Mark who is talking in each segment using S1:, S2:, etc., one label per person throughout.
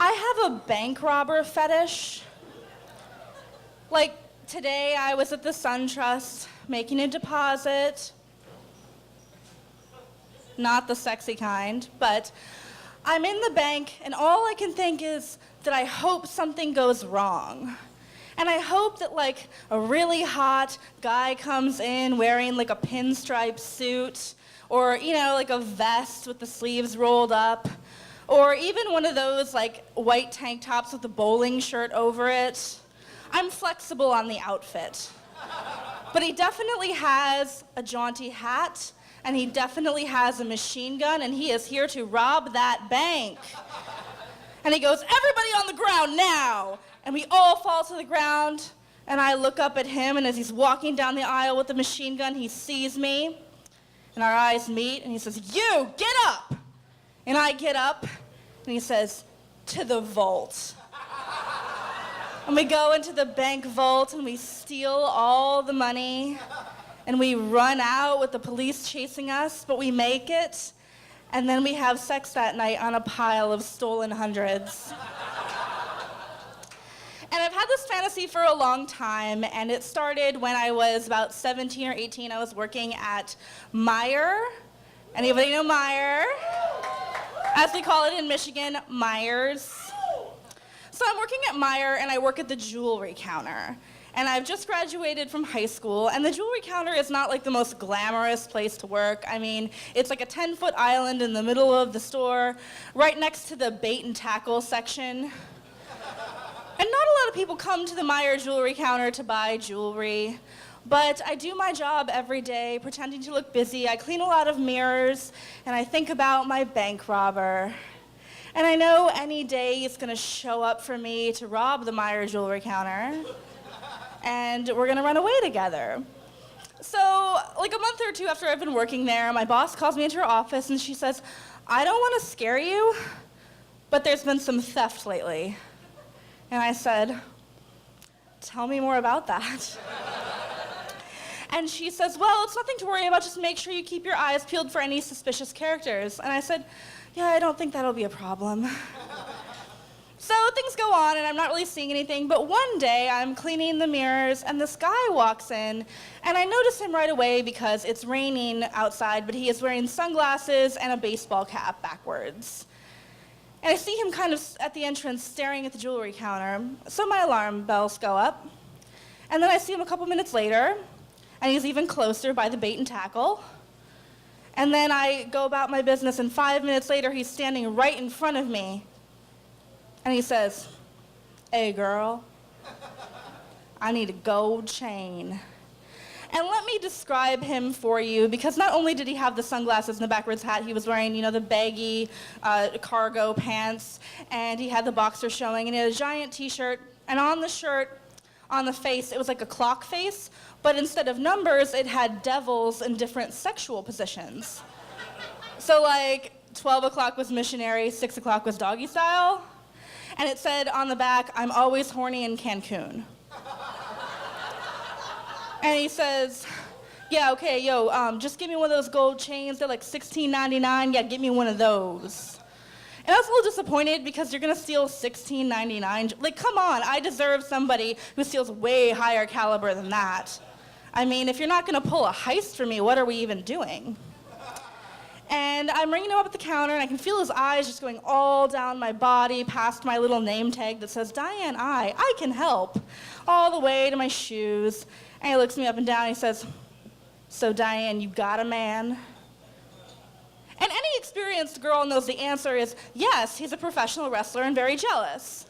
S1: I have a bank robber fetish. Like, today I was at the Sun Trust making a deposit. Not the sexy kind, but I'm in the bank and all I can think is that I hope something goes wrong. And I hope that like a really hot guy comes in wearing like a pinstripe suit or, you know, like a vest with the sleeves rolled up or even one of those like white tank tops with a bowling shirt over it. I'm flexible on the outfit. But he definitely has a jaunty hat and he definitely has a machine gun and he is here to rob that bank. And he goes, "Everybody on the ground now!" And we all fall to the ground, and I look up at him, and as he's walking down the aisle with the machine gun, he sees me, and our eyes meet, and he says, "You, get up!" And I get up, and he says, "To the vault." And we go into the bank vault, and we steal all the money, and we run out with the police chasing us, but we make it, and then we have sex that night on a pile of stolen hundreds. And I've had this fantasy for a long time, and it started when I was about 17 or 18. I was working at Meijer. Anybody know Meijer? As we call it in Michigan, Myers. So I'm working at Meijer, and I work at the jewelry counter. And I've just graduated from high school, and the jewelry counter is not like the most glamorous place to work. I mean, it's like a 10-foot island in the middle of the store, right next to the bait and tackle section. And not a lot of people come to the Meijer jewelry counter to buy jewelry, but I do my job every day, pretending to look busy. I clean a lot of mirrors, and I think about my bank robber. And I know any day he's gonna show up for me to rob the Meijer jewelry counter, and we're gonna run away together. So, like a month or two after I've been working there, my boss calls me into her office, and she says, "I don't wanna scare you, but there's been some theft lately." And I said, "Tell me more about that." And she says, "Well, it's nothing to worry about, just make sure you keep your eyes peeled for any suspicious characters." And I said, "Yeah, I don't think that'll be a problem." So things go on and I'm not really seeing anything, but one day I'm cleaning the mirrors and this guy walks in and I notice him right away because it's raining outside, but he is wearing sunglasses and a baseball cap backwards. And I see him kind of at the entrance staring at the jewelry counter. So my alarm bells go up. And then I see him a couple minutes later, and he's even closer by the bait and tackle. And then I go about my business, and 5 minutes later, he's standing right in front of me. And he says, "Hey, girl, I need a gold chain." And let me describe him for you, because not only did he have the sunglasses and the backwards hat, he was wearing, you know, the baggy cargo pants, and he had the boxer showing, and he had a giant t-shirt, and on the shirt, on the face, it was like a clock face, but instead of numbers, it had devils in different sexual positions. So like 12 o'clock was missionary, 6 o'clock was doggy style, and it said on the back, "I'm always horny in Cancun." And he says, "Yeah, okay, yo, just give me one of those gold chains. They're like $16.99. Yeah, give me one of those." And I was a little disappointed because you're gonna steal $16.99. Like, come on, I deserve somebody who steals way higher caliber than that. I mean, if you're not gonna pull a heist for me, what are we even doing? And I'm ringing him up at the counter, and I can feel his eyes just going all down my body, past my little name tag that says, "Diane, I can help," all the way to my shoes. And he looks me up and down, and he says, "So, Diane, you got a man?" And any experienced girl knows the answer is, yes, he's a professional wrestler and very jealous.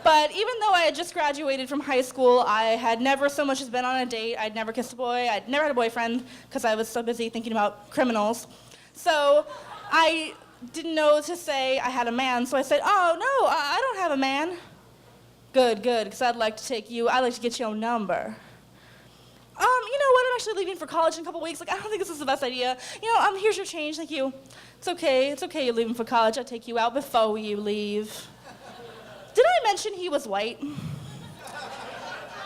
S1: But even though I had just graduated from high school, I had never so much as been on a date, I'd never kissed a boy, I'd never had a boyfriend, because I was so busy thinking about criminals. So I didn't know to say I had a man, so I said, "Oh, no, I don't have a man." Good, because I'd like to get your number." You know what, I'm actually leaving for college in a couple weeks. Like, I don't think this is the best idea. You know, here's your change, thank you. It's okay you're leaving for college. I'll take you out before you leave. Did I mention he was white?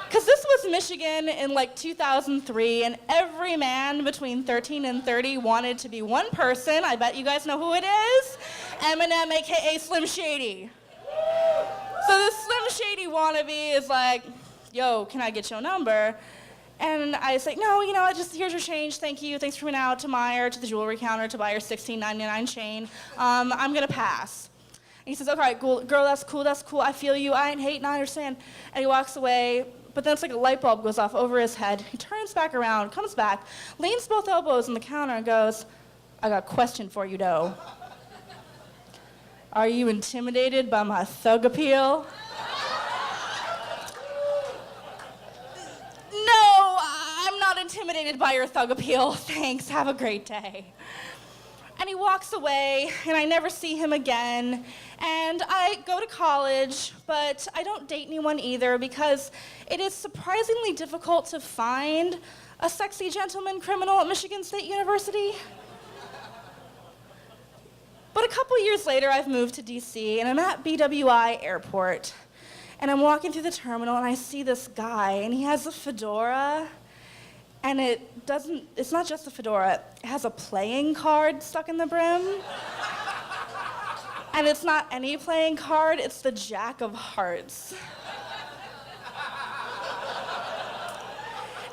S1: Because this was Michigan in like 2003, and every man between 13 and 30 wanted to be one person. I bet you guys know who it is. Eminem, AKA Slim Shady. this Slim Shady wannabe is like, yo, can I get your number? And I say, no, you know what, just here's your change, thank you, thanks for coming out to Meijer, to the jewelry counter to buy your $16.99 chain. I'm gonna pass. And he says, okay, cool, girl, that's cool, I feel you, I ain't hating, I understand. And he walks away, but then it's like a light bulb goes off over his head. He turns back around, comes back, leans both elbows on the counter and goes, I got a question for you, though. Are you intimidated by my thug appeal? No, I'm not intimidated by your thug appeal. Thanks, have a great day. And he walks away, and I never see him again. And I go to college, but I don't date anyone either because it is surprisingly difficult to find a sexy gentleman criminal at Michigan State University. But a couple years later, I've moved to DC, and I'm at BWI Airport. And I'm walking through the terminal, and I see this guy, and he has a fedora. And it's not just a fedora, it has a playing card stuck in the brim. And it's not any playing card, it's the Jack of Hearts.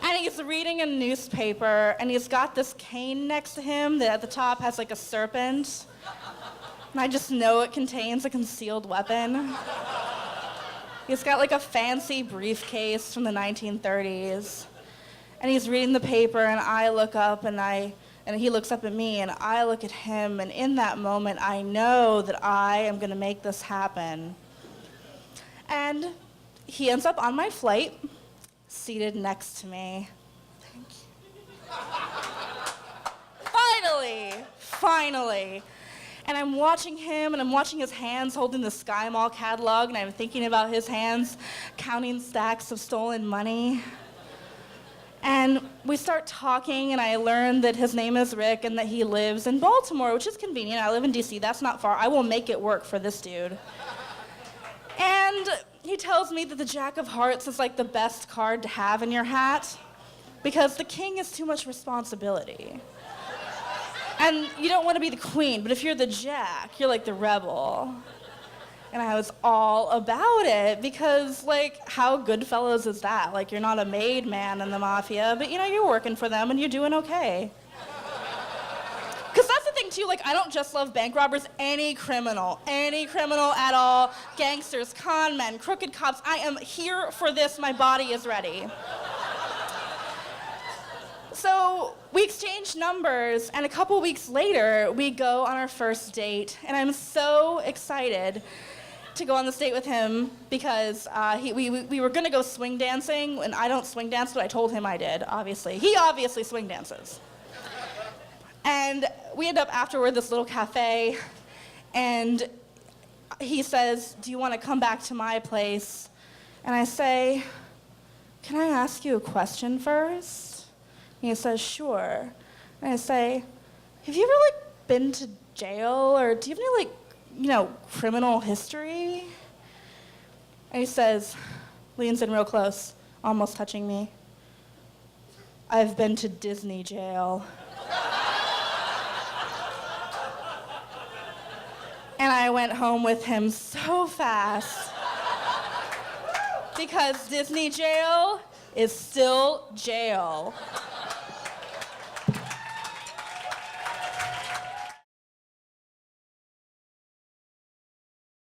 S1: And he's reading a newspaper, and he's got this cane next to him that at the top has like a serpent. And I just know it contains a concealed weapon. He's got like a fancy briefcase from the 1930s. And he's reading the paper, and I look up, and he looks up at me, and I look at him, and in that moment, I know that I am gonna make this happen. And he ends up on my flight, seated next to me. Thank you. Finally. And I'm watching him, and I'm watching his hands holding the Sky Mall catalog, and I'm thinking about his hands counting stacks of stolen money. And we start talking, and I learn that his name is Rick and that he lives in Baltimore, which is convenient. I live in DC, that's not far. I will make it work for this dude. And he tells me that the Jack of Hearts is like the best card to have in your hat because the king is too much responsibility. And you don't want to be the queen, but if you're the Jack, you're like the rebel. And I was all about it because, like, how Goodfellas is that? Like, you're not a made man in the mafia, but, you know, you're working for them and you're doing okay. Because that's the thing, too. Like, I don't just love bank robbers. Any criminal at all, gangsters, con men, crooked cops. I am here for this. My body is ready. So we exchange numbers, and a couple weeks later, we go on our first date, and I'm so excited to go on this date with him because we were gonna go swing dancing, and I don't swing dance, but I told him I did, obviously. He obviously swing dances. And we end up afterward at this little cafe, and he says, do you wanna come back to my place? And I say, can I ask you a question first? And he says, sure. And I say, have you ever been to jail, or do you have any criminal history? And he says, leans in real close, almost touching me, I've been to Disney jail. And I went home with him so fast because Disney jail is still jail.